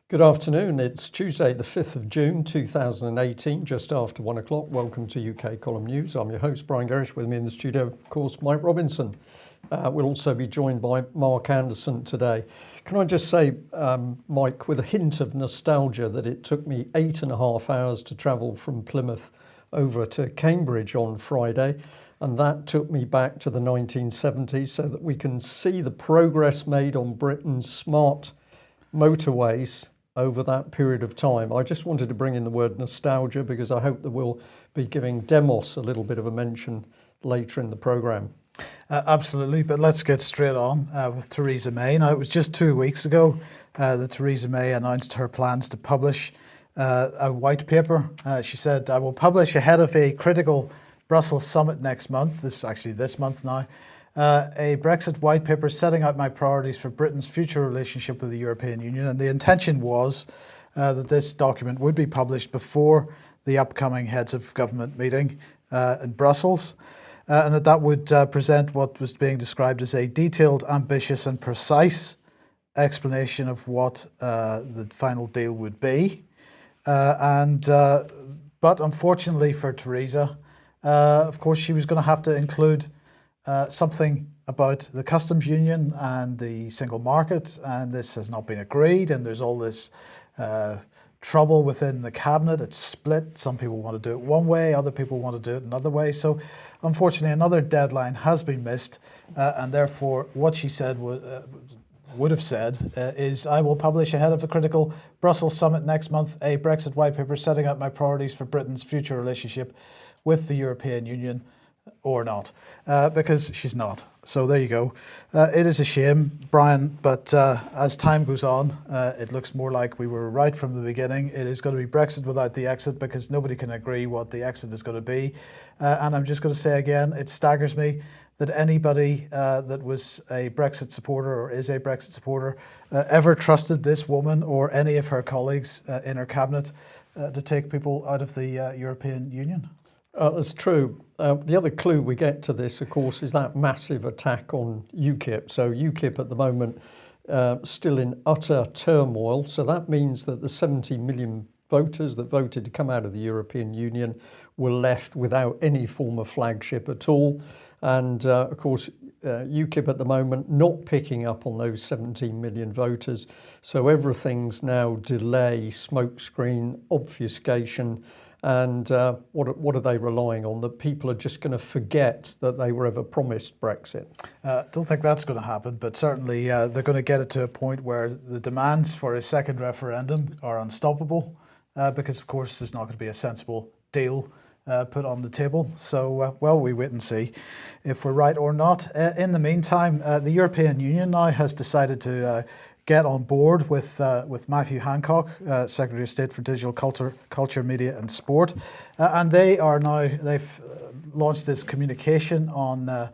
Good afternoon. It's Tuesday, the 5th of June, 2018, just after 1 o'clock. Welcome to UK Column News. I'm your host, Brian Gerrish. With me in the studio, of course, Mike Robinson. We'll also be joined by Mark Anderson today. Can I just say, Mike, with a hint of nostalgia, that it took me 8.5 hours to travel from Plymouth over to Cambridge on Friday, and that took me back to the 1970s so that we can see the progress made on Britain's smart motorways over that period of time. I just wanted to bring in the word nostalgia because I hope that we'll be giving Demos a little bit of a mention later in the programme. Absolutely, but let's get straight on with Theresa May. Now, it was just 2 weeks ago that Theresa May announced her plans to publish a white paper. She said, I will publish ahead of a critical Brussels summit next month, this month now, a Brexit white paper setting out my priorities for Britain's future relationship with the European Union. And the intention was that this document would be published before the upcoming heads of government meeting in Brussels, and that would present what was being described as a detailed, ambitious and precise explanation of what the final deal would be. But unfortunately for Theresa, of course, she was going to have to include something about the customs union and the single market, and this has not been agreed, and there's all this trouble within the cabinet. It's split. Some people want to do it one way, other people want to do it another way. So unfortunately another deadline has been missed, and therefore what she said would have said is, I will publish ahead of a critical Brussels summit next month a Brexit white paper setting out my priorities for Britain's future relationship with the European Union, or not, because she's not. So there you go. It is a shame, Brian, but as time goes on, it looks more like we were right from the beginning. It is going to be Brexit without the exit because nobody can agree what the exit is going to be. And I'm just going to say again, it staggers me that anybody that was a Brexit supporter or is a Brexit supporter ever trusted this woman or any of her colleagues in her cabinet to take people out of the European Union. That's true. The other clue we get to this, of course, is that massive attack on UKIP. So UKIP at the moment still in utter turmoil. So that means that the 70 million voters that voted to come out of the European Union were left without any form of flagship at all. And of course, UKIP at the moment not picking up on those 17 million voters. So everything's now delay, smokescreen, obfuscation. And what are they relying on? That people are just going to forget that they were ever promised Brexit? Don't think that's going to happen, but certainly they're going to get it to a point where the demands for a second referendum are unstoppable, because of course there's not going to be a sensible deal put on the table. So, well, we wait and see if we're right or not. In the meantime, the European Union now has decided to get on board with Matthew Hancock, Secretary of State for Digital Culture, Media and Sport. And they've launched this communication on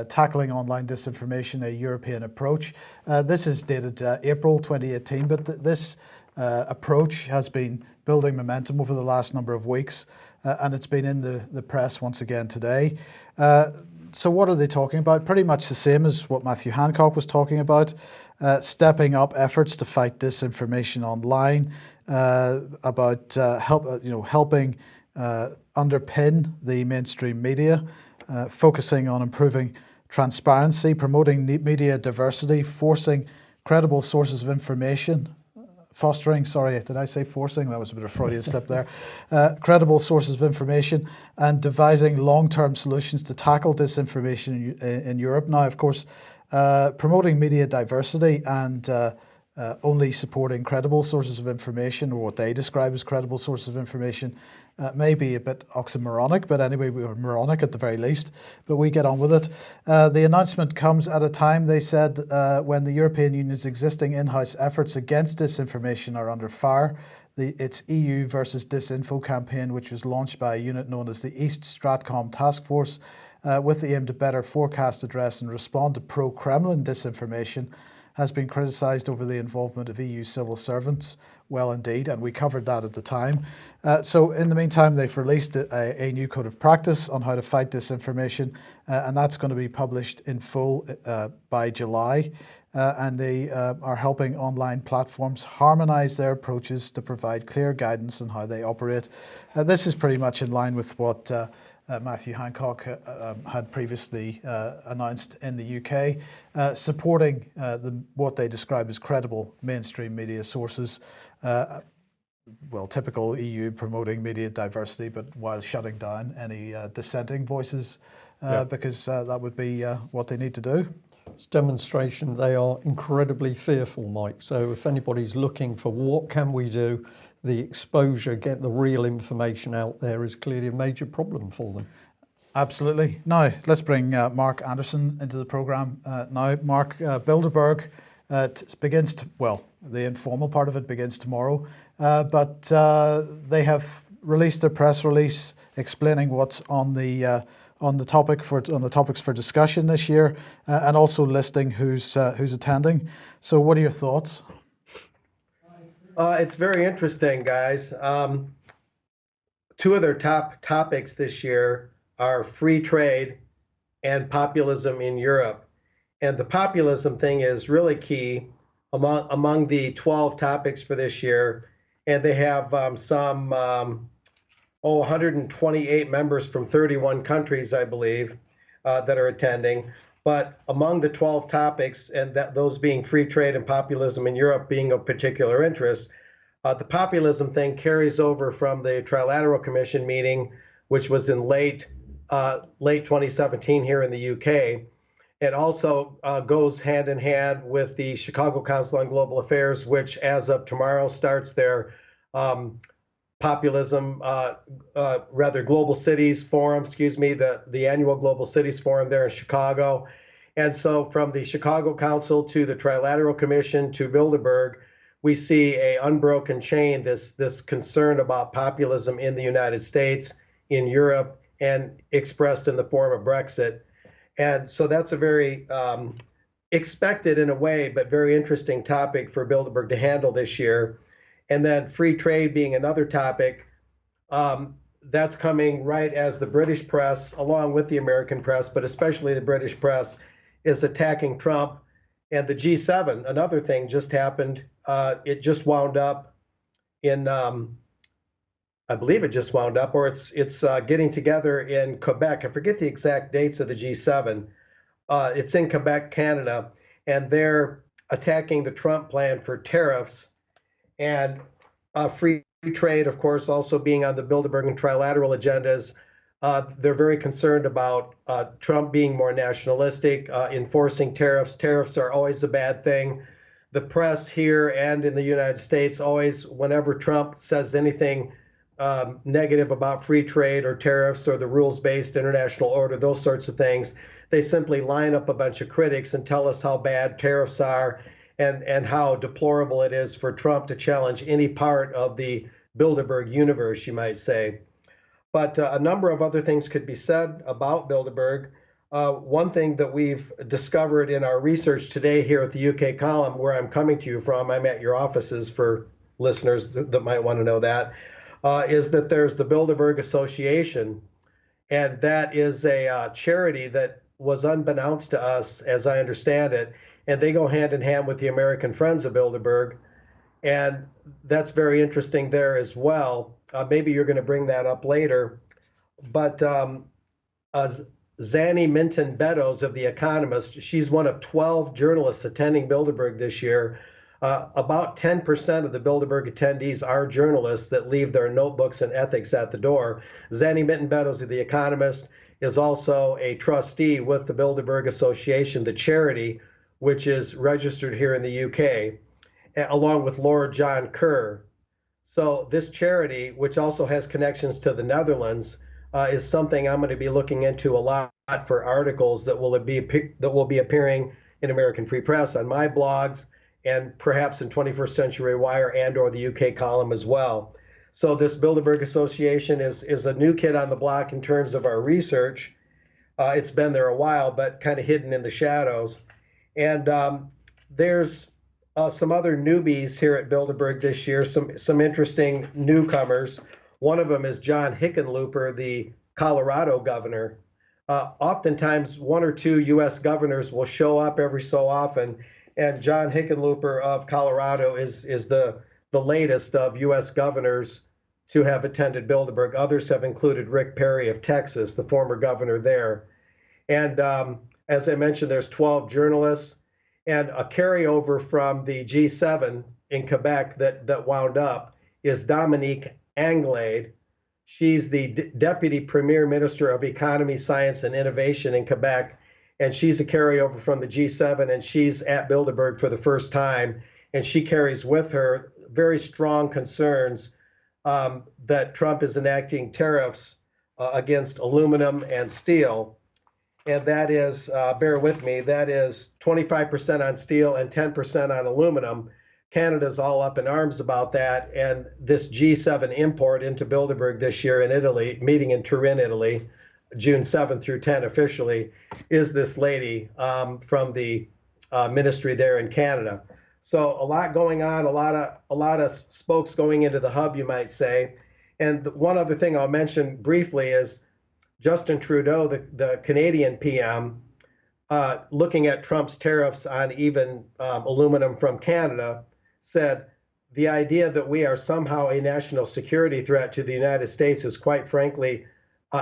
tackling online disinformation, a European approach. This is dated April 2018, but this approach has been building momentum over the last number of weeks, and it's been in the press once again today. So what are they talking about? Pretty much the same as what Matthew Hancock was talking about. Stepping up efforts to fight disinformation online, about helping underpin the mainstream media, focusing on improving transparency, promoting media diversity, fostering credible sources of information, did I say forcing? That was a bit of a Freudian slip there. Credible sources of information and devising long-term solutions to tackle disinformation in Europe. Now, of course, promoting media diversity and only supporting credible sources of information, or what they describe as credible sources of information, may be a bit oxymoronic, but anyway, we were moronic at the very least, but we get on with it. The announcement comes at a time, they said, when the European Union's existing in-house efforts against disinformation are under fire. Its EU versus Disinfo campaign, which was launched by a unit known as the East Stratcom Task Force, with the aim to better forecast, address and respond to pro-Kremlin disinformation, has been criticised over the involvement of EU civil servants. Well, indeed, and we covered that at the time. So in the meantime, they've released a new code of practice on how to fight disinformation, and that's going to be published in full by July. and they are helping online platforms harmonize their approaches to provide clear guidance on how they operate. This is pretty much in line with what Matthew Hancock had previously announced in the UK, supporting what they describe as credible mainstream media sources. Well, typical EU promoting media diversity, but while shutting down any dissenting voices, because that would be what they need to do. It's demonstration they are incredibly fearful, Mike. So if anybody's looking for what can we do, the exposure, get the real information out there is clearly a major problem for them. Absolutely. Now, let's bring Mark Anderson into the programme now. Mark, Bilderberg begins to, well, the informal part of it begins tomorrow, but they have released their press release explaining what's on the topics for discussion this year, and also listing who's attending. So, what are your thoughts? It's very interesting, guys. Two of their top topics this year are free trade and populism in Europe. And the populism thing is really key among the 12 topics for this year. And they have 128 members from 31 countries, I believe, that are attending. But among the 12 topics, and those being free trade and populism in Europe being of particular interest, the populism thing carries over from the Trilateral Commission meeting, which was in late 2017 here in the UK. It also goes hand in hand with the Chicago Council on Global Affairs, which as of tomorrow starts their Global Cities Forum, the annual Global Cities Forum there in Chicago. And so from the Chicago Council to the Trilateral Commission to Bilderberg, we see a unbroken chain, this concern about populism in the United States, in Europe, and expressed in the form of Brexit. And so that's a very expected in a way, but very interesting topic for Bilderberg to handle this year. And then free trade being another topic, that's coming right as the British press, along with the American press, but especially the British press, is attacking Trump. And the G7, another thing just happened. It just wound up in, I believe it just wound up, or it's getting together in Quebec. I forget the exact dates of the G7. It's in Quebec, Canada, and they're attacking the Trump plan for tariffs and free trade, of course, also being on the Bilderberg and trilateral agendas. They're very concerned about Trump being more nationalistic, enforcing tariffs. Tariffs are always a bad thing. The press here and in the United States always, whenever Trump says anything negative about free trade or tariffs or the rules-based international order, those sorts of things, they simply line up a bunch of critics and tell us how bad tariffs are and how deplorable it is for Trump to challenge any part of the Bilderberg universe, you might say. But a number of other things could be said about Bilderberg. One thing that we've discovered in our research today here at the UK column, where I'm coming to you from, I'm at your offices for listeners that might want to know that, is that there's the Bilderberg Association, and that is a charity that was unbeknownst to us, as I understand it, and they go hand in hand with the American Friends of Bilderberg, and that's very interesting there as well. Maybe you're going to bring that up later, but Zanny Minton Beddoes of The Economist, she's one of 12 journalists attending Bilderberg this year. About 10% of the Bilderberg attendees are journalists that leave their notebooks and ethics at the door. Zanny Minton Beddoes of The Economist is also a trustee with the Bilderberg Association, the charity, which is registered here in the UK, along with Lord John Kerr. So this charity, which also has connections to the Netherlands, is something I'm going to be looking into a lot for articles that will be appearing in American Free Press, on my blogs, and perhaps in 21st Century Wire and or the UK column as well. So this Bilderberg Association is a new kid on the block in terms of our research. It's been there a while, but kind of hidden in the shadows. And there's some other newbies here at Bilderberg this year, some interesting newcomers. One of them is John Hickenlooper, the Colorado governor. Oftentimes, one or two U.S. governors will show up every so often, And John Hickenlooper of Colorado is the latest of U.S. governors to have attended Bilderberg. Others have included Rick Perry of Texas, the former governor there. And as I mentioned, there's 12 journalists, and a carryover from the G7 in Quebec that wound up is Dominique Anglade. She's the Deputy Premier Minister of Economy, Science, and Innovation in Quebec, and she's a carryover from the G7, and she's at Bilderberg for the first time, and she carries with her very strong concerns that Trump is enacting tariffs against aluminum and steel. And that is, bear with me, that is 25% on steel and 10% on aluminum. Canada's all up in arms about that. And this G7 import into Bilderberg this year in Italy, meeting in Turin, Italy, June 7 through 10 officially, is this lady from the ministry there in Canada. So a lot going on, a lot of spokes going into the hub, you might say. And one other thing I'll mention briefly is Justin Trudeau, the Canadian PM, looking at Trump's tariffs on even aluminum from Canada, said the idea that we are somehow a national security threat to the United States is quite frankly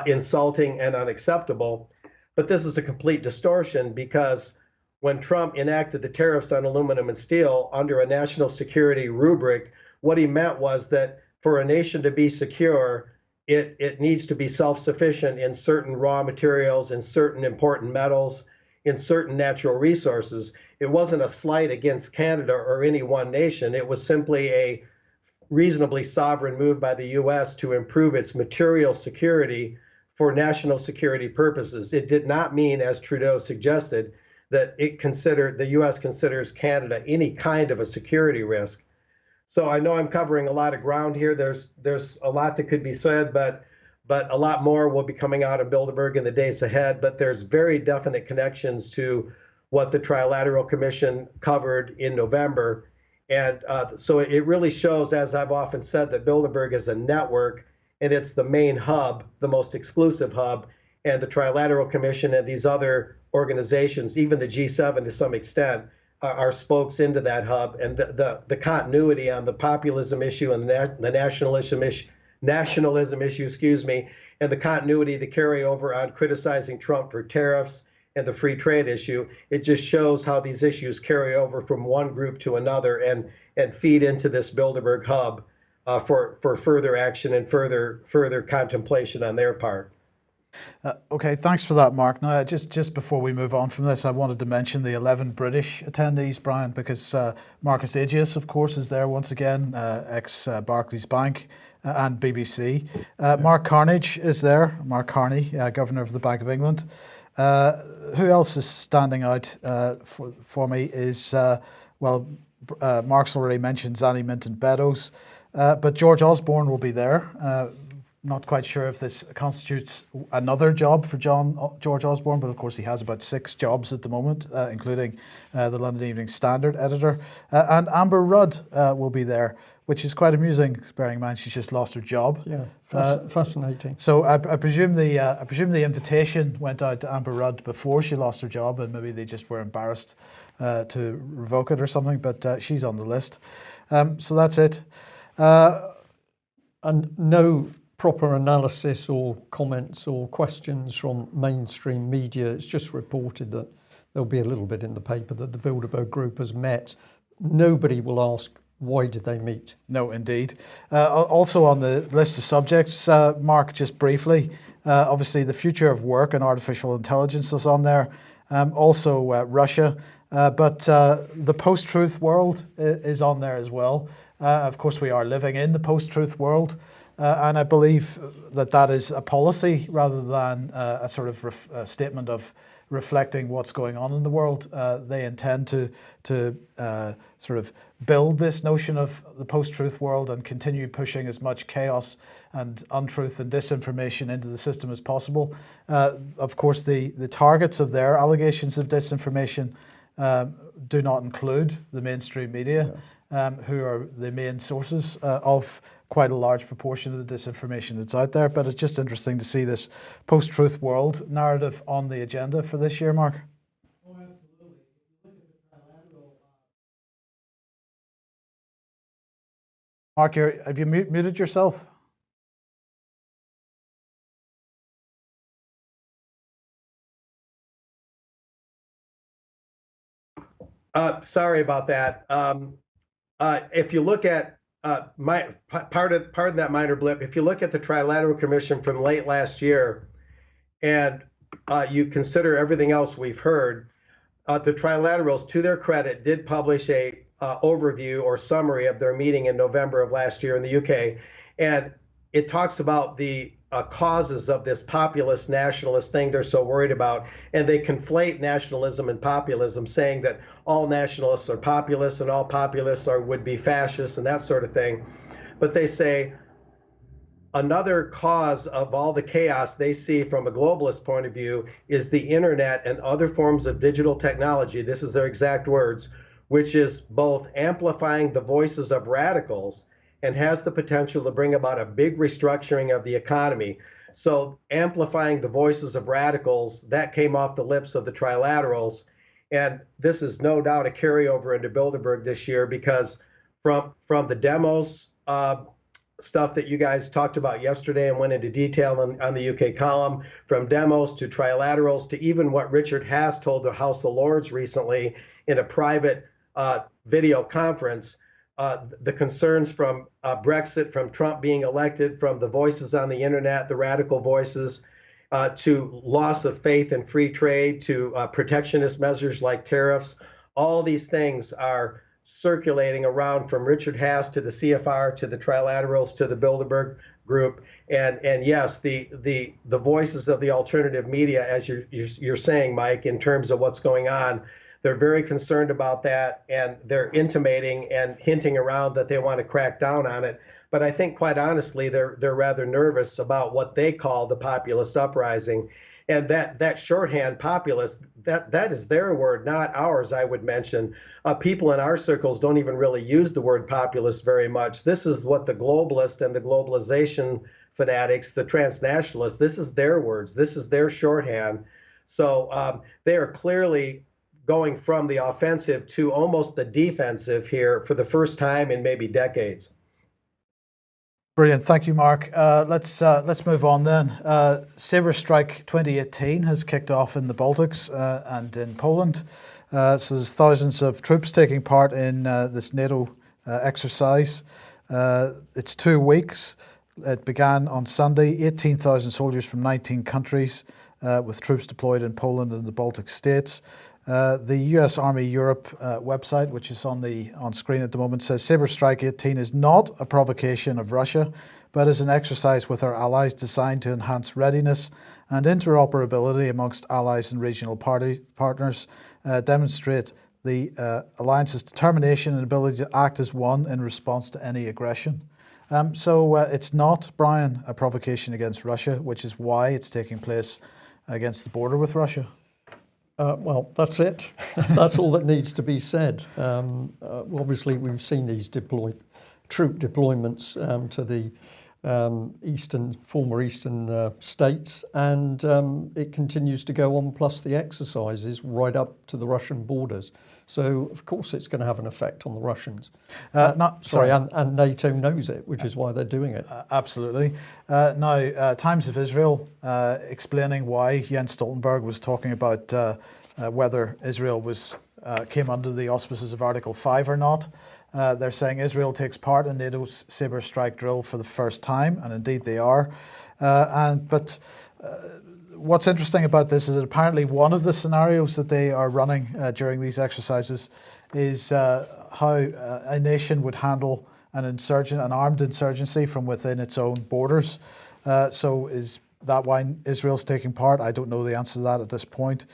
insulting and unacceptable. But this is a complete distortion, because when Trump enacted the tariffs on aluminum and steel under a national security rubric, what he meant was that for a nation to be secure, it needs to be self-sufficient in certain raw materials, in certain important metals, in certain natural resources. It wasn't a slight against Canada or any one nation. It was simply a reasonably sovereign move by the U.S. to improve its material security for national security purposes. It did not mean, as Trudeau suggested, that the U.S. considers Canada any kind of a security risk. So I know I'm covering a lot of ground here. There's a lot that could be said, but a lot more will be coming out of Bilderberg in the days ahead. But there's very definite connections to what the Trilateral Commission covered in November. And so it really shows, as I've often said, that Bilderberg is a network, and it's the main hub, the most exclusive hub. And the Trilateral Commission and these other organizations, even the G7 to some extent, are spokes into that hub. And the continuity on the populism issue and the nationalism issue, and the continuity, the carryover on criticizing Trump for tariffs and the free trade issue, it just shows how these issues carry over from one group to another and feed into this Bilderberg hub for further action and further contemplation on their part. Okay, thanks for that, Mark. Now, just before we move on from this, I wanted to mention the 11 British attendees, Brian, because Marcus Agius, of course, is there once again, ex-Barclays Bank and BBC. Mark Carnage is there, Mark Carney, Governor of the Bank of England. Who else is standing out for me is, Mark's already mentioned Zanny Minton-Beddoes, but George Osborne will be there. Not quite sure if this constitutes another job for George Osborne, but of course he has about 6 jobs at the moment, including the London Evening Standard editor. And Amber Rudd will be there, which is quite amusing, bearing in mind she's just lost her job. Yeah, fascinating. So I presume the invitation went out to Amber Rudd before she lost her job, and maybe they just were embarrassed to revoke it or something. But she's on the list. So that's it. And no proper analysis or comments or questions from mainstream media. It's just reported that there'll be a little bit in the paper that the Bilderberg group has met. Nobody will ask, why did they meet? No, indeed. Also on the list of subjects, Mark, just briefly, obviously the future of work and artificial intelligence is on there. Also Russia, but the post-truth world is on there as well. Of course, we are living in the post-truth world. And I believe that is a policy rather than a sort of statement of reflecting what's going on in the world. They intend to sort of build this notion of the post-truth world and continue pushing as much chaos and untruth and disinformation into the system as possible. Of course, the targets of their allegations of disinformation do not include the mainstream media, who are the main sources of quite a large proportion of the disinformation that's out there. But it's just interesting to see this post-truth world narrative on the agenda for this year, Mark. Oh, absolutely. If you look at the trilateral Mark, have you muted yourself? Sorry about that. If you look at pardon that minor blip. If you look at the Trilateral Commission from late last year, and you consider everything else we've heard, the Trilaterals, to their credit, did publish a overview or summary of their meeting in November of last year in the UK, and it talks about the causes of this populist nationalist thing they're so worried about, and they conflate nationalism and populism, saying that all nationalists are populists and all populists would be fascists and that sort of thing. But they say another cause of all the chaos they see from a globalist point of view is the internet and other forms of digital technology. This is their exact words, which is both amplifying the voices of radicals and has the potential to bring about a big restructuring of the economy. So amplifying the voices of radicals, that came off the lips of the Trilaterals. And this is no doubt a carryover into Bilderberg this year, because from the demos, stuff that you guys talked about yesterday and went into detail on the UK column, from demos to trilaterals to even what Richard Haas told the House of Lords recently in a private video conference, the concerns from Brexit, from Trump being elected, from the voices on the internet, the radical voices, to loss of faith in free trade, to protectionist measures like tariffs. All these things are circulating around, from Richard Haas to the CFR to the Trilaterals to the Bilderberg group, and yes, the voices of the alternative media, as you're saying, Mike, in terms of what's going on, they're very concerned about that, and they're intimating and hinting around that they want to crack down on it. But I think, quite honestly, they're rather nervous about what they call the populist uprising. And that shorthand populist, that is their word, not ours, I would mention. People in our circles don't even really use the word populist very much. This is what the globalist and the globalization fanatics, the transnationalists, this is their words. This is their shorthand. So they are clearly going from the offensive to almost the defensive here for the first time in maybe decades. Brilliant, thank you, Mark. Let's move on then. Saber Strike 2018 has kicked off in the Baltics and in Poland. So there's thousands of troops taking part in this NATO exercise. It's 2 weeks. It began on Sunday. 18,000 soldiers from 19 countries with troops deployed in Poland and the Baltic states. The US Army Europe website, which is on screen at the moment, says Saber Strike 18 is not a provocation of Russia, but is an exercise with our allies designed to enhance readiness and interoperability amongst allies and regional partners, demonstrate the alliance's determination and ability to act as one in response to any aggression. So it's not, Brian, a provocation against Russia, which is why it's taking place against the border with Russia. Well, that's it. That's all that needs to be said. Obviously, we've seen these troop deployments to the former eastern states, and it continues to go on, plus the exercises right up to the Russian borders. So, of course, it's going to have an effect on the Russians. And NATO knows it, which is why they're doing it. Absolutely. Now, Times of Israel explaining why Jens Stoltenberg was talking about whether Israel came under the auspices of Article 5 or not. They're saying Israel takes part in NATO's Saber Strike drill for the first time, and indeed they are. What's interesting about this is that apparently one of the scenarios that they are running during these exercises is how a nation would handle an armed insurgency from within its own borders. So is that why Israel's taking part? I don't know the answer to that at this point.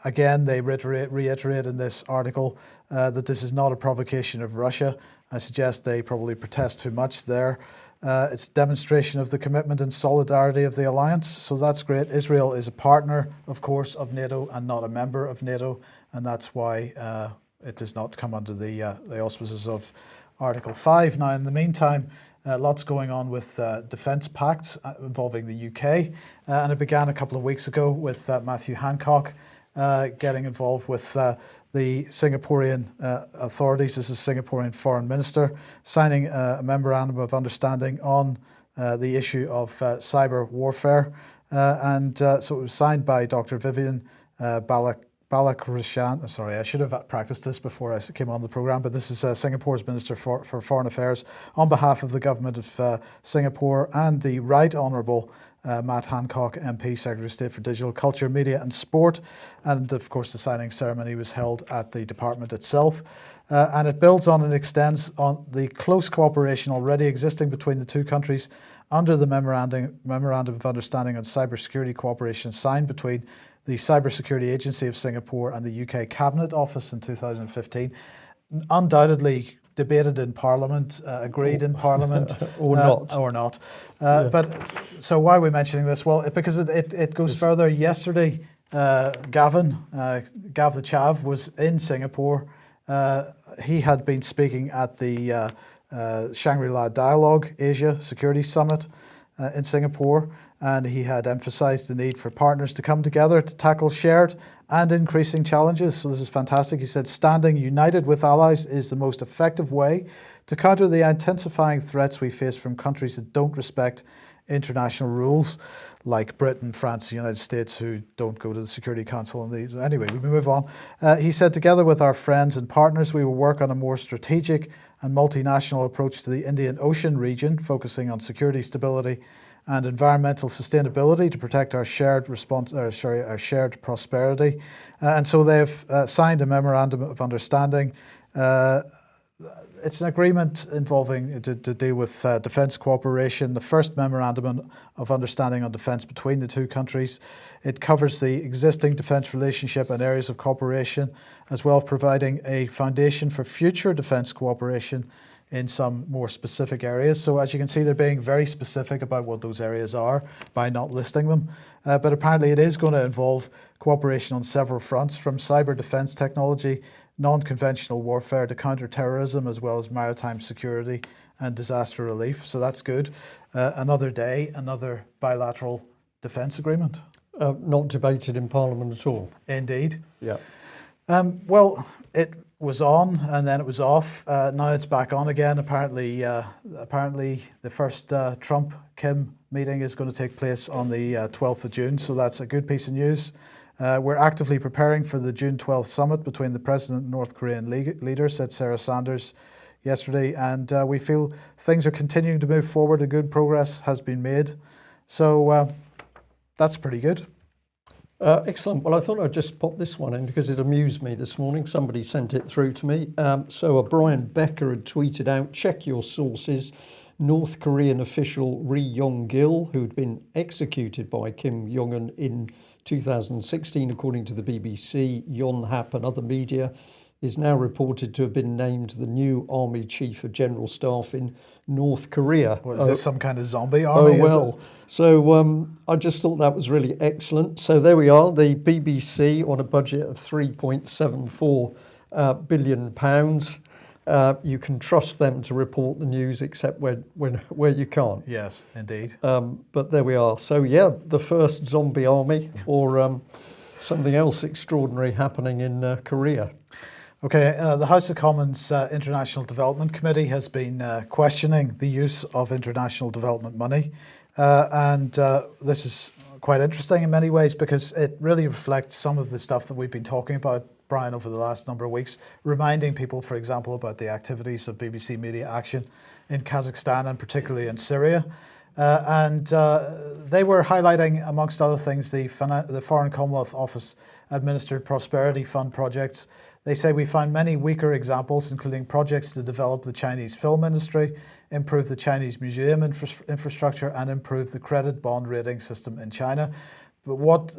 Again, they reiterate in this article that this is not a provocation of Russia. I suggest they probably protest too much there. It's a demonstration of the commitment and solidarity of the alliance, so that's great. Israel is a partner, of course, of NATO and not a member of NATO, and that's why it does not come under the auspices of Article 5. Now, in the meantime, lots going on with defence pacts involving the UK, and it began a couple of weeks ago with Matthew Hancock getting involved with the the Singaporean authorities, this is Singaporean Foreign Minister, signing a memorandum of understanding on the issue of cyber warfare. So it was signed by Dr. Vivian Balakrishnan. Sorry, I should have practiced this before I came on the programme, but this is Singapore's Minister for Foreign Affairs on behalf of the Government of Singapore, and the Right Honourable Matt Hancock, MP, Secretary of State for Digital Culture, Media and Sport. And of course the signing ceremony was held at the department itself. And it builds on and extends on the close cooperation already existing between the two countries under the Memorandum of Understanding on Cybersecurity Cooperation signed between the Cybersecurity Agency of Singapore and the UK Cabinet Office in 2015. Undoubtedly debated in Parliament, agreed in Parliament, or not. But so why are we mentioning this? Well, because it goes further. Yesterday, Gav the Chav was in Singapore. He had been speaking at the Shangri-La Dialogue Asia Security Summit in Singapore, and he had emphasized the need for partners to come together to tackle shared and increasing challenges. So this is fantastic. He said, standing united with allies is the most effective way to counter the intensifying threats we face from countries that don't respect international rules, like Britain, France, the United States, who don't go to the Security Council. Anyway, we move on. He said, together with our friends and partners, we will work on a more strategic and multinational approach to the Indian Ocean region, focusing on security, stability, and environmental sustainability to protect our shared prosperity. And so they've signed a memorandum of understanding. It's an agreement involving to deal with defence cooperation, the first memorandum of understanding on defence between the two countries. It covers the existing defence relationship and areas of cooperation, as well as providing a foundation for future defence cooperation in some more specific areas. So as you can see, they're being very specific about what those areas are by not listing them. But apparently it is going to involve cooperation on several fronts, from cyber defence technology, non-conventional warfare to counter-terrorism, as well as maritime security and disaster relief. So that's good. Another day, another bilateral defence agreement. Not debated in Parliament at all. Indeed. Yeah. Well, it was on and then it was off. Now it's back on again. Apparently the first Trump-Kim meeting is going to take place on the 12th of June. So that's a good piece of news. We're actively preparing for the June 12th summit between the President and North Korean leader, said Sarah Sanders yesterday. And we feel things are continuing to move forward. A good progress has been made. So that's pretty good. Excellent. Well, I thought I'd just pop this one in because it amused me this morning. Somebody sent it through to me. So Brian Becker had tweeted out, check your sources. North Korean official Ri Yong-gil, who'd been executed by Kim Jong-un in 2016, according to the BBC, Yonhap and other media, is now reported to have been named the new Army Chief of General Staff in North Korea. Well, is this some kind of zombie army? Oh, well. So I just thought that was really excellent. So there we are, the BBC on a budget of £3.74 billion. You can trust them to report the news, except where you can't. Yes, indeed. But there we are. So yeah, the first zombie army, or something else extraordinary happening in Korea. Okay, the House of Commons International Development Committee has been questioning the use of international development money. And this is quite interesting in many ways because it really reflects some of the stuff that we've been talking about, Brian, over the last number of weeks, reminding people, for example, about the activities of BBC Media Action in Kazakhstan and particularly in Syria. And they were highlighting, amongst other things, the Foreign Commonwealth Office administered Prosperity Fund projects. They say we found many weaker examples, including projects to develop the Chinese film industry, improve the Chinese museum infrastructure, and improve the credit bond rating system in China. But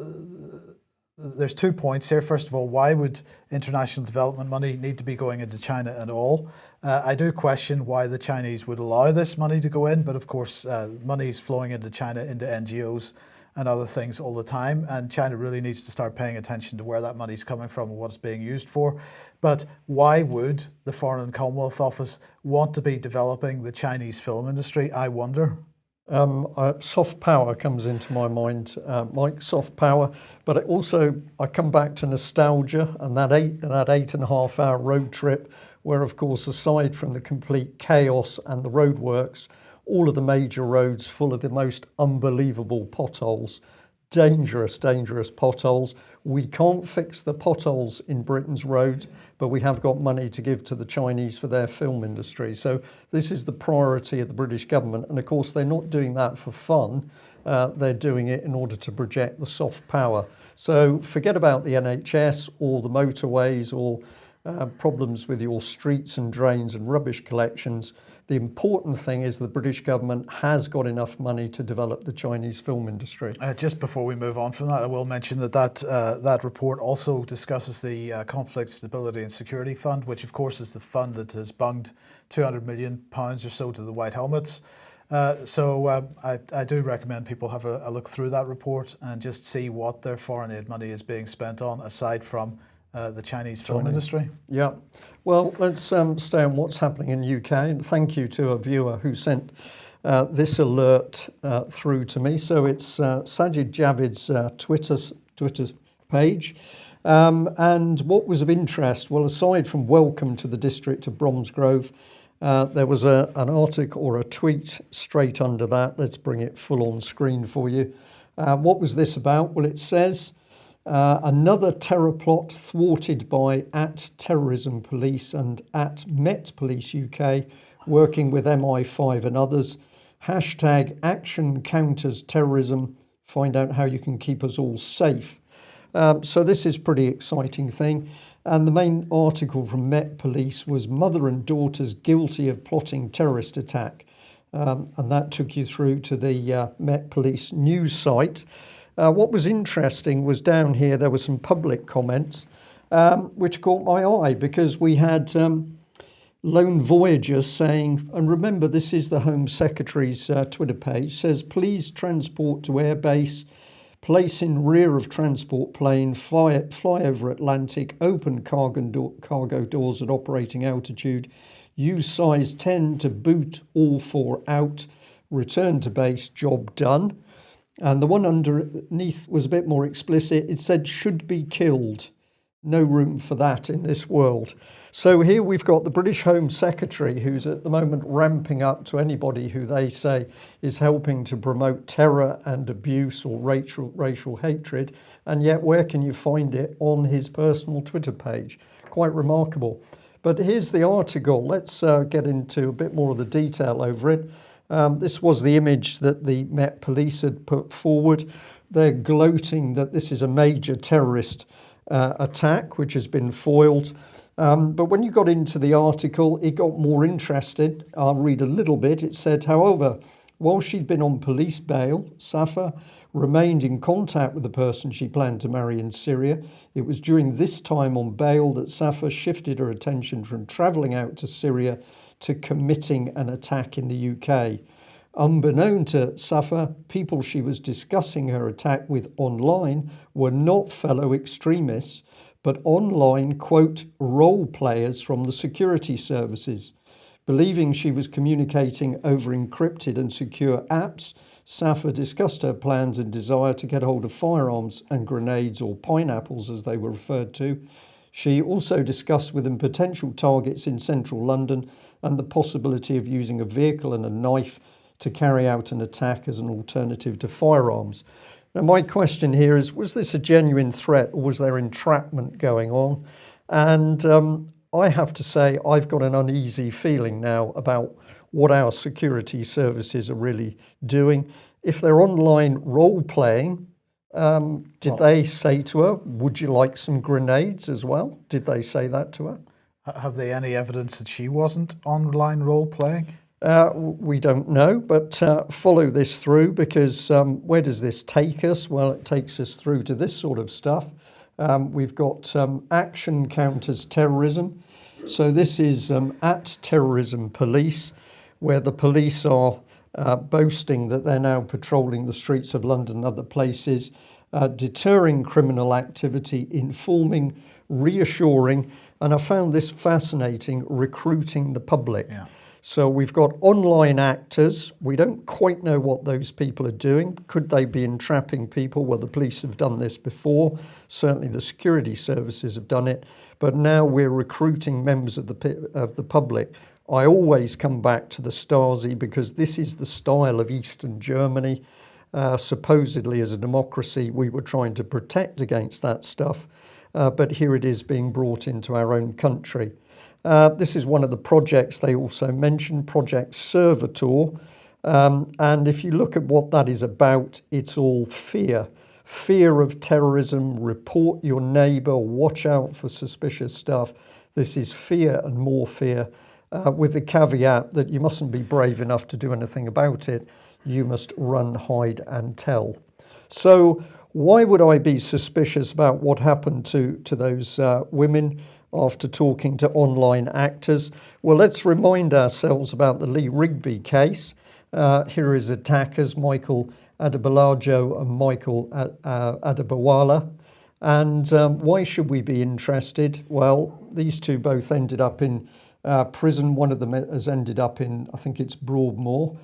there's 2 points here. First of all, why would international development money need to be going into China at all? I do question why the Chinese would allow this money to go in, but of course, money is flowing into China, into NGOs and other things all the time, and China really needs to start paying attention to where that money is coming from and what it's being used for. But why would the Foreign and Commonwealth Office want to be developing the Chinese film industry, I wonder? Soft power comes into my mind, Mike, soft power, but I come back to nostalgia and that 8.5 hour road trip where, of course, aside from the complete chaos and the roadworks, all of the major roads full of the most unbelievable potholes, dangerous potholes. We can't fix the potholes in Britain's roads, but we have got money to give to the Chinese for their film industry. So this is the priority of the British government. And of course, they're not doing that for fun. They're doing it in order to project the soft power. So forget about the NHS or the motorways or problems with your streets and drains and rubbish collections. The important thing is the British government has got enough money to develop the Chinese film industry. Just before we move on from that, I will mention that report also discusses the Conflict Stability and Security Fund, which of course is the fund that has bunged £200 million or so to the White Helmets. So I do recommend people have a look through that report and just see what their foreign aid money is being spent on, aside from the Chinese film industry. Yeah. Well, let's stay on what's happening in the UK. And thank you to a viewer who sent this alert through to me. So it's Sajid Javid's Twitter page. And what was of interest, well, aside from welcome to the district of Bromsgrove, there was an article or a tweet straight under that. Let's bring it full on screen for you. What was this about? Well, it says, another terror plot thwarted by @Terrorism Police and @Met Police UK, working with MI5 and others. #Action counters terrorism. Find out how you can keep us all safe. So this is a pretty exciting thing. And the main article from Met Police was mother and daughters guilty of plotting terrorist attack. And that took you through to the Met Police news site. What was interesting was down here there were some public comments which caught my eye, because we had lone voyagers saying, and remember this is the Home Secretary's Twitter page, says please transport to airbase, place in rear of transport plane, fly over Atlantic, open cargo doors at operating altitude, use size 10 to boot all 4 out, return to base, job done. And the one underneath was a bit more explicit. It said, should be killed. No room for that in this world. So here we've got the British Home Secretary, who's at the moment ramping up to anybody who they say is helping to promote terror and abuse or racial hatred. And yet where can you find it? On his personal Twitter page. Quite remarkable. But here's the article. Let's get into a bit more of the detail over it. This was the image that the Met Police had put forward. They're gloating that this is a major terrorist attack which has been foiled. But when you got into the article, it got more interesting. I'll read a little bit. It said, however, while she'd been on police bail, Safa remained in contact with the person she planned to marry in Syria. It was during this time on bail that Safa shifted her attention from travelling out to Syria to committing an attack in the UK. Unbeknown to Safa, people she was discussing her attack with online were not fellow extremists, but online, quote, role players from the security services. Believing she was communicating over encrypted and secure apps, Safa discussed her plans and desire to get hold of firearms and grenades, or pineapples as they were referred to. She also discussed with them potential targets in central London and the possibility of using a vehicle and a knife to carry out an attack as an alternative to firearms. Now, my question here is, was this a genuine threat or was there entrapment going on? And I have to say, I've got an uneasy feeling now about what our security services are really doing. If they're online role-playing, did they say to her, would you like some grenades as well? Did they say that to her? Have they any evidence that she wasn't online role-playing? We don't know, but follow this through, because where does this take us? Well, it takes us through to this sort of stuff. We've got action counters terrorism. So this is @Terrorism Police, where the police are boasting that they're now patrolling the streets of London and other places, deterring criminal activity, informing, reassuring, and I found this fascinating, recruiting the public. Yeah. So we've got online actors. We don't quite know what those people are doing. Could they be entrapping people? Well, the police have done this before. Certainly the security services have done it. But now we're recruiting members of the public. I always come back to the Stasi because this is the style of Eastern Germany. Supposedly as a democracy, we were trying to protect against that stuff. But here it is being brought into our own country. This is one of the projects they also mentioned, Project Servitor. And if you look at what that is about, it's all fear. Fear of terrorism, report your neighbour, watch out for suspicious stuff. This is fear and more fear, with the caveat that you mustn't be brave enough to do anything about it. You must run, hide and tell. So why would I be suspicious about what happened to those women after talking to online actors? Well, let's remind ourselves about the Lee Rigby case. Here is attackers, Michael Adebolajo and Michael Adebowale. And why should we be interested? Well, these two both ended up in prison. One of them has ended up in, I think it's Broadmoor.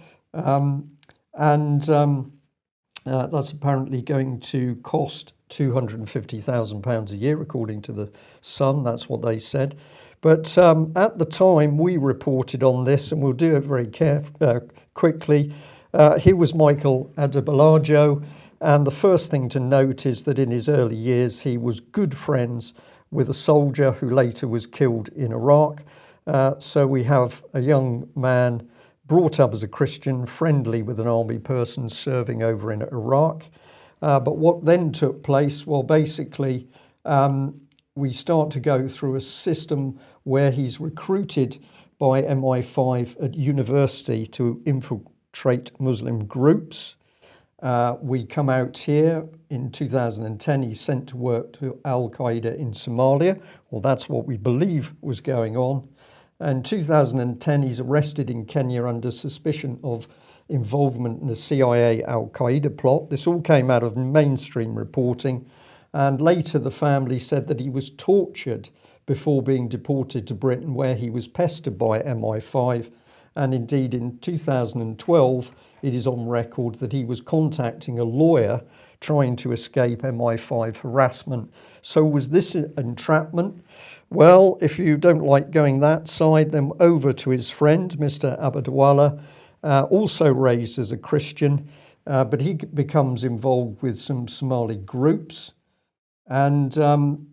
That's apparently going to cost £250,000 a year, according to the Sun. That's what they said. But at the time, we reported on this, and we'll do it very quickly. Here was Michael Adebolajo, and the first thing to note is that in his early years, he was good friends with a soldier who later was killed in Iraq. So we have a young man brought up as a Christian, friendly with an army person serving over in Iraq. But what then took place? Well, basically, we start to go through a system where he's recruited by MI5 at university to infiltrate Muslim groups. We come out here in 2010, he's sent to work to Al-Qaeda in Somalia. Well, that's what we believe was going on. In 2010, he's arrested in Kenya under suspicion of involvement in the CIA Al-Qaeda plot. This all came out of mainstream reporting. And later the family said that he was tortured before being deported to Britain, where he was pestered by MI5. And indeed, in 2012, it is on record that he was contacting a lawyer trying to escape MI5 harassment. So was this entrapment? Well, if you don't like going that side, then over to his friend, Mr. Adebowale, also raised as a Christian, but he becomes involved with some Somali groups. And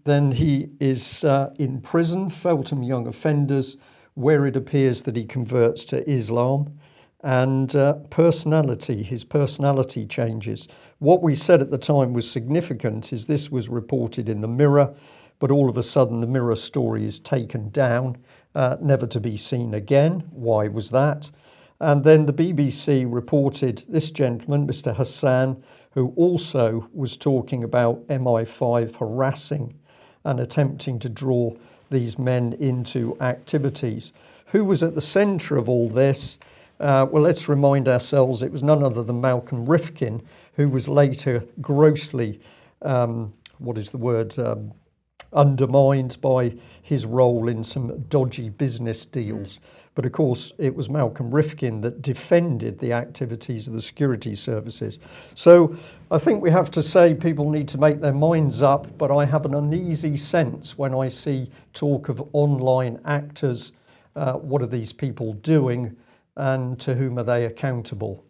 then he is in prison, Feltham Young Offenders, where it appears that he converts to Islam. And his personality changes. What we said at the time was significant is this was reported in the Mirror, but all of a sudden the Mirror story is taken down, never to be seen again. Why was that? And then the BBC reported this gentleman, Mr. Hassan, who also was talking about MI5 harassing and attempting to draw these men into activities. Who was at the centre of all this? Well, let's remind ourselves it was none other than Malcolm Rifkin, who was later grossly, undermined by his role in some dodgy business deals. But of course, it was Malcolm Rifkin that defended the activities of the security services. So I think we have to say people need to make their minds up, but I have an uneasy sense when I see talk of online actors. What are these people doing? And to whom are they accountable?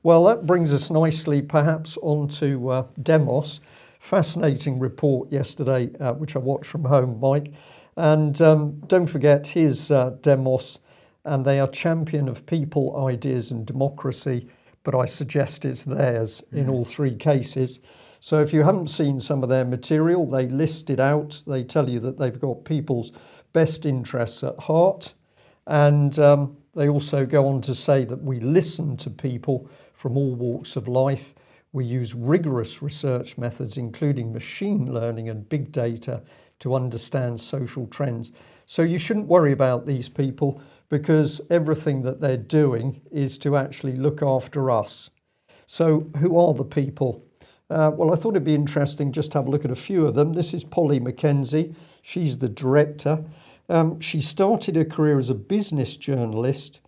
Well, that brings us nicely perhaps onto Demos. Fascinating report yesterday, which I watched from home, Mike. And don't forget, here's Demos, and they are champion of people, ideas and democracy, but I suggest it's theirs in all three cases. So if you haven't seen some of their material, they list it out. They tell you that they've got people's best interests at heart. And they also go on to say that we listen to people from all walks of life. We use rigorous research methods, including machine learning and big data, to understand social trends. So you shouldn't worry about these people, because everything that they're doing is to actually look after us. So who are the people? Well, I thought it'd be interesting just to have a look at a few of them. This is Polly Mackenzie. She's the director. She started her career as a business journalist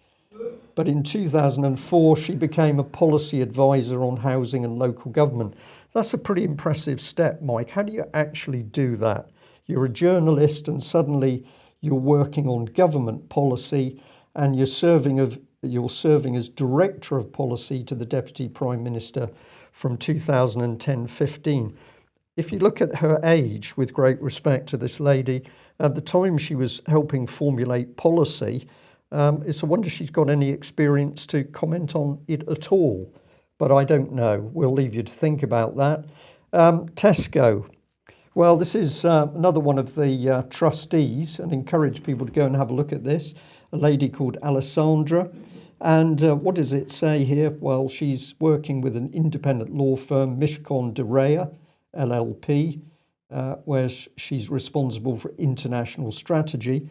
But in 2004, she became a policy advisor on housing and local government. That's a pretty impressive step, Mike. How do you actually do that? You're a journalist and suddenly you're working on government policy, and you're serving as Director of Policy to the Deputy Prime Minister from 2010-15. If you look at her age, with great respect to this lady, at the time she was helping formulate policy, it's a wonder she's got any experience to comment on it at all. But I don't know. We'll leave you to think about that. Tesco. Well, this is another one of the trustees, and encourage people to go and have a look at this, a lady called Alessandra. And what does it say here? Well, she's working with an independent law firm, Mishcon de Rea, LLP, where she's responsible for international strategy.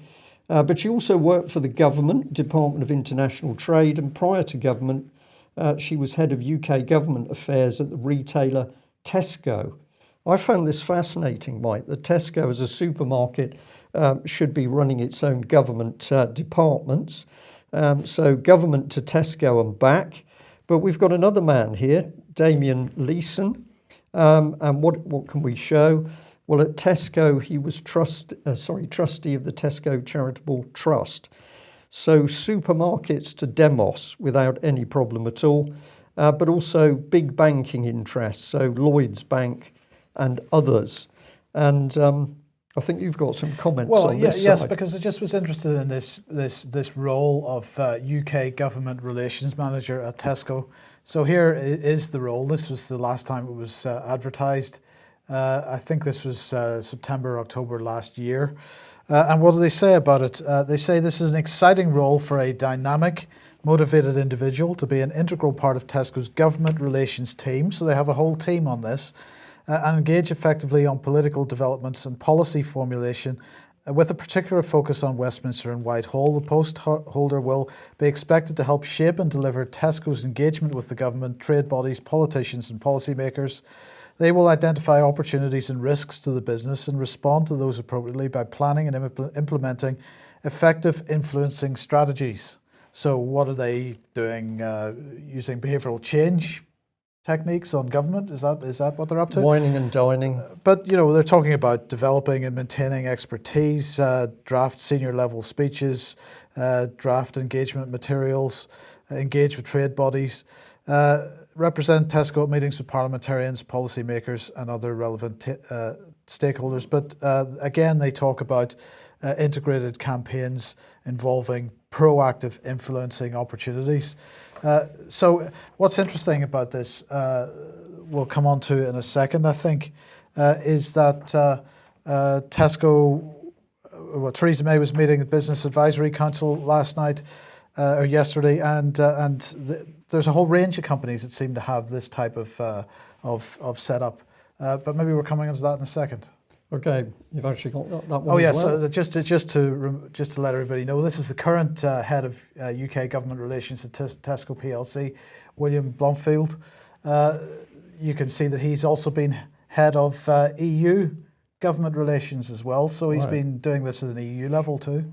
But she also worked for the government, Department of International Trade, and prior to government, she was head of UK government affairs at the retailer Tesco. I found this fascinating, Mike, that Tesco as a supermarket should be running its own government departments. So government to Tesco and back. But we've got another man here, Damien Leeson. And what can we show? Well, at Tesco, he was trustee of the Tesco Charitable Trust. So supermarkets to Demos without any problem at all, but also big banking interests, so Lloyds Bank and others. And I think you've got some comments on this yes, side. because I just was interested in this role of UK Government Relations Manager at Tesco. So here is the role. This was the last time it was advertised. I think this was September, October last year. And what do they say about it? They say this is an exciting role for a dynamic, motivated individual to be an integral part of Tesco's government relations team. So they have a whole team on this, and engage effectively on political developments and policy formulation with a particular focus on Westminster and Whitehall. The post holder will be expected to help shape and deliver Tesco's engagement with the government, trade bodies, politicians and policymakers. They will identify opportunities and risks to the business and respond to those appropriately by planning and implementing effective influencing strategies. So what are they doing? Using behavioural change techniques on government? Is that what they're up to? Whining and dining. But they're talking about developing and maintaining expertise, draft senior level speeches, draft engagement materials, engage with trade bodies, represent Tesco at meetings with parliamentarians, policymakers and other relevant stakeholders. But again, they talk about integrated campaigns involving proactive influencing opportunities. So what's interesting about this, we'll come on to in a second, I think, is that Tesco, Treason May was meeting the Business Advisory Council last night or yesterday, and there's a whole range of companies that seem to have this type of setup. But maybe we're coming into that in a second. Okay, you've actually got that one. Oh yeah, as well. so just to let everybody know, this is the current head of UK government relations at Tesco PLC, William Blomfield. You can see that he's also been head of EU government relations as well. So he's been doing this at an EU level too.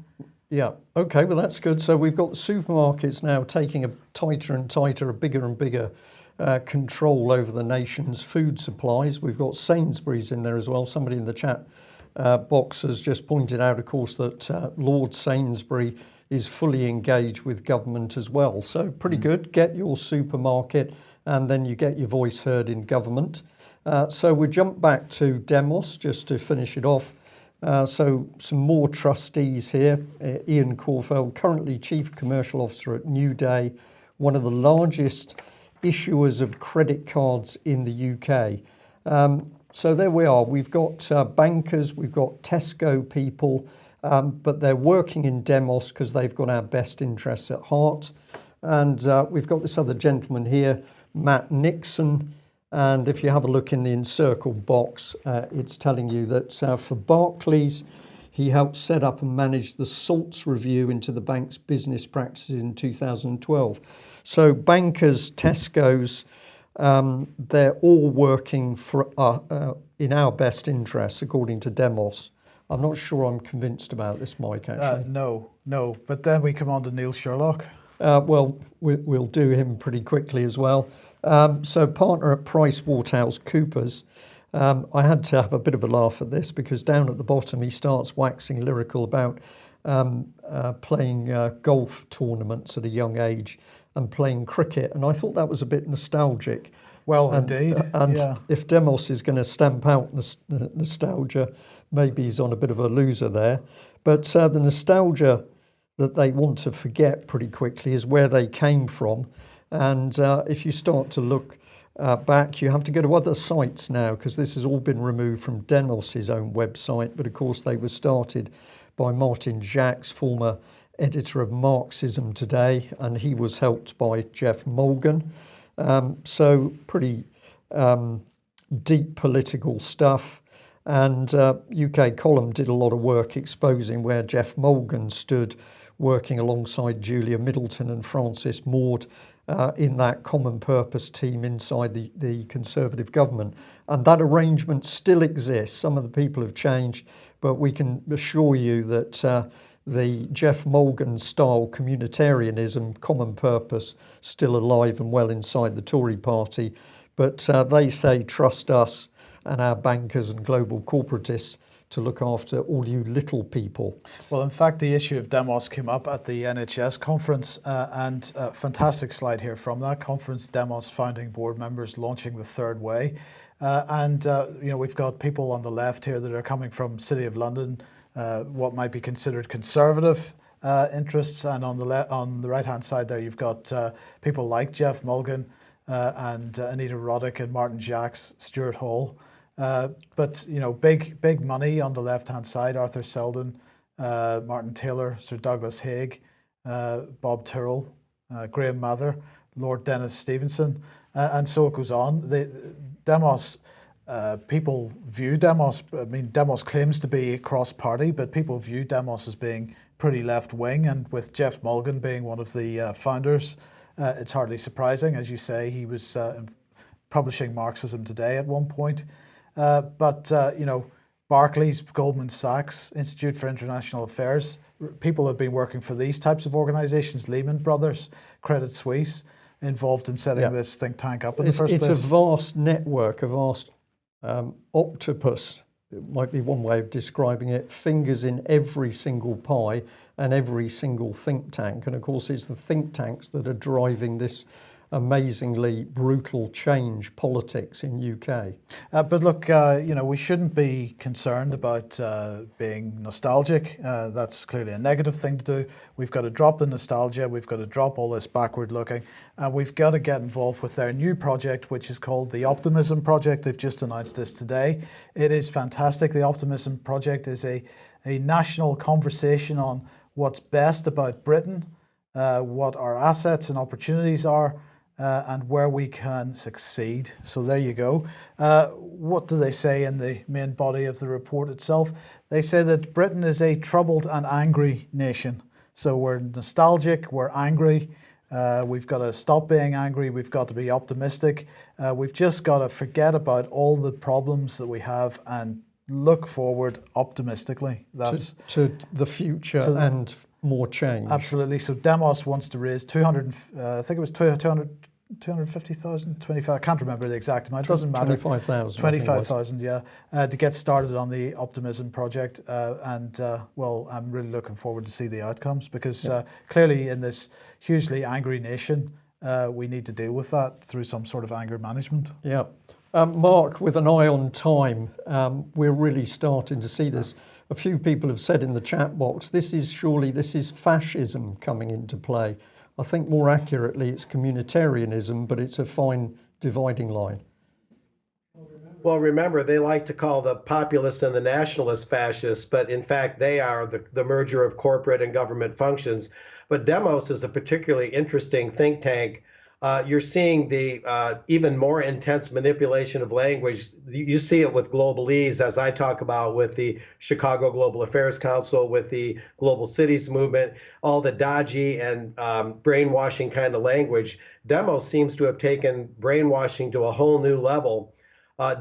Yeah, okay, well that's good. So we've got the supermarkets now taking a tighter and tighter, a bigger and bigger control over the nation's food supplies. We've got Sainsbury's in there as well. Somebody in the chat box has just pointed out, of course, that Lord Sainsbury is fully engaged with government as well. So pretty good. Get your supermarket and then you get your voice heard in government. So we jump back to Demos just to finish it off. So some more trustees here. Ian Corfeld, currently Chief Commercial Officer at New Day, one of the largest issuers of credit cards in the UK. So there we are. We've got bankers, we've got Tesco people, but they're working in Demos because they've got our best interests at heart. And we've got this other gentleman here, Matt Nixon. And if you have a look in the encircled box, it's telling you that for Barclays, he helped set up and manage the SALTS review into the bank's business practices in 2012. So bankers, Tesco's, they're all working for in our best interests, according to Demos. I'm not sure I'm convinced about this, Mike, actually. No. But then we come on to Neil Sherlock. Well, we'll do him pretty quickly as well. So partner at PricewaterhouseCoopers. I had to have a bit of a laugh at this because down at the bottom he starts waxing lyrical about playing golf tournaments at a young age and playing cricket. And I thought that was a bit nostalgic. Well, indeed. And yeah. if Demos is going to stamp out nostalgia, maybe he's on a bit of a loser there. But the nostalgia that they want to forget pretty quickly is where they came from. And if you start to look back, you have to go to other sites now because this has all been removed from Demos's own website. But of course, they were started by Martin Jacques, former editor of Marxism Today, and he was helped by Jeff Mulgan. So pretty deep political stuff. And UK Column did a lot of work exposing where Jeff Mulgan stood working alongside Julia Middleton and Francis Maud in that common purpose team inside the Conservative government. And that arrangement still exists. Some of the people have changed, but we can assure you that the Jeff Mulgan style communitarianism, common purpose, still alive and well inside the Tory party. But they say, trust us and our bankers and global corporatists to look after all you little people. Well, in fact, the issue of Demos came up at the NHS conference, and a fantastic slide here from that conference, Demos founding board members launching the third way. We've got people on the left here that are coming from City of London, what might be considered conservative interests, and on the right-hand side there, you've got people like Jeff Mulgan and Anita Roddick and Martin Jacques, Stuart Hall. But big money on the left-hand side: Arthur Selden, Martin Taylor, Sir Douglas Haig, Bob Tyrrell, Graham Mather, Lord Dennis Stevenson, and so it goes on. The Demos people view Demos. I mean, Demos claims to be cross-party, but people view Demos as being pretty left-wing, and with Jeff Mulgan being one of the founders, it's hardly surprising. As you say, he was publishing Marxism Today at one point. Barclays, Goldman Sachs, Institute for International Affairs, people have been working for these types of organizations, Lehman Brothers, Credit Suisse, involved in setting this think tank up in the first place. It's a vast network, a vast octopus, it might be one way of describing it, fingers in every single pie and every single think tank. And of course, it's the think tanks that are driving this amazingly brutal change politics in UK. But look, we shouldn't be concerned about being nostalgic. That's clearly a negative thing to do. We've got to drop the nostalgia. We've got to drop all this backward looking. We've got to get involved with their new project, which is called the Optimism Project. They've just announced this today. It is fantastic. The Optimism Project is a national conversation on what's best about Britain, what our assets and opportunities are, and where we can succeed. So there you go. What do they say in the main body of the report itself? They say that Britain is a troubled and angry nation. So we're nostalgic, we're angry. We've got to stop being angry. We've got to be optimistic. We've just got to forget about all the problems that we have and look forward optimistically. That's to the future and more change. Absolutely. So Demos wants to raise 250,000, 25, I can't remember the exact amount, it doesn't matter. 25,000. 25,000, yeah, to get started on the Optimism Project. I'm really looking forward to see the outcomes because clearly in this hugely angry nation, we need to deal with that through some sort of anger management. Yeah. Mark, with an eye on time, we're really starting to see this. A few people have said in the chat box, this is fascism coming into play. I think more accurately, it's communitarianism, but it's a fine dividing line. Well, remember, they like to call the populists and the nationalists fascists, but in fact, they are the merger of corporate and government functions. But Demos is a particularly interesting think tank. You're seeing the even more intense manipulation of language. You see it with globalese, as I talk about with the Chicago Global Affairs Council, with the Global Cities Movement, all the dodgy and brainwashing kind of language. Demos seems to have taken brainwashing to a whole new level.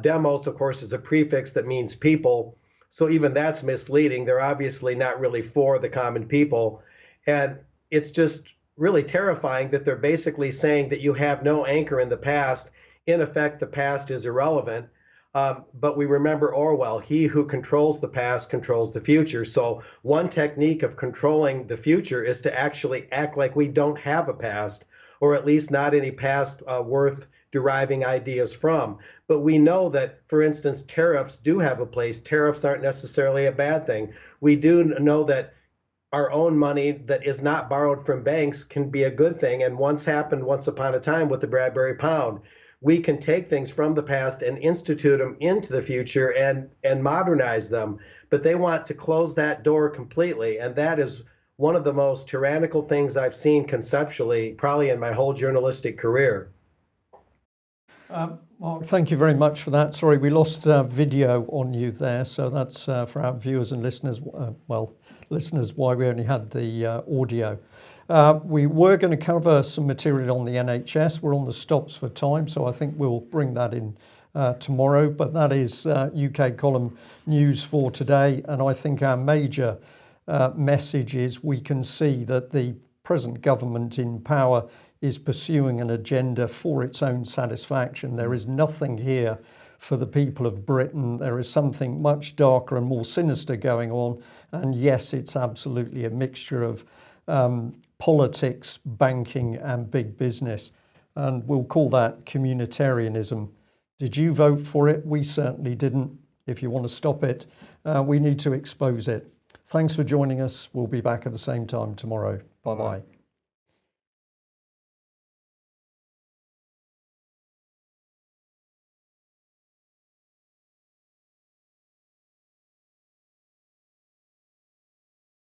Demos, of course, is a prefix that means people. So even that's misleading. They're obviously not really for the common people. And it's just really terrifying that they're basically saying that you have no anchor in the past. In effect, the past is irrelevant. But we remember Orwell, he who controls the past controls the future. So one technique of controlling the future is to actually act like we don't have a past, or at least not any past worth deriving ideas from. But we know that, for instance, tariffs do have a place. Tariffs aren't necessarily a bad thing. We do know that our own money that is not borrowed from banks can be a good thing. And once happened once upon a time with the Bradbury pound. We can take things from the past and institute them into the future and modernize them. But they want to close that door completely. And that is one of the most tyrannical things I've seen conceptually, probably in my whole journalistic career. Mark, thank you very much for that. Sorry, we lost video on you there. So that's for our viewers and listeners, listeners, why we only had the audio. We were going to cover some material on the NHS. We're on the stops for time, so I think we'll bring that in tomorrow. But that is UK column news for today. And I think our major message is we can see that the present government in power is pursuing an agenda for its own satisfaction. There is nothing here for the people of Britain. There is something much darker and more sinister going on. And yes, it's absolutely a mixture of politics, banking and big business. And we'll call that communitarianism. Did you vote for it? We certainly didn't. If you want to stop it, we need to expose it. Thanks for joining us. We'll be back at the same time tomorrow. Bye-bye.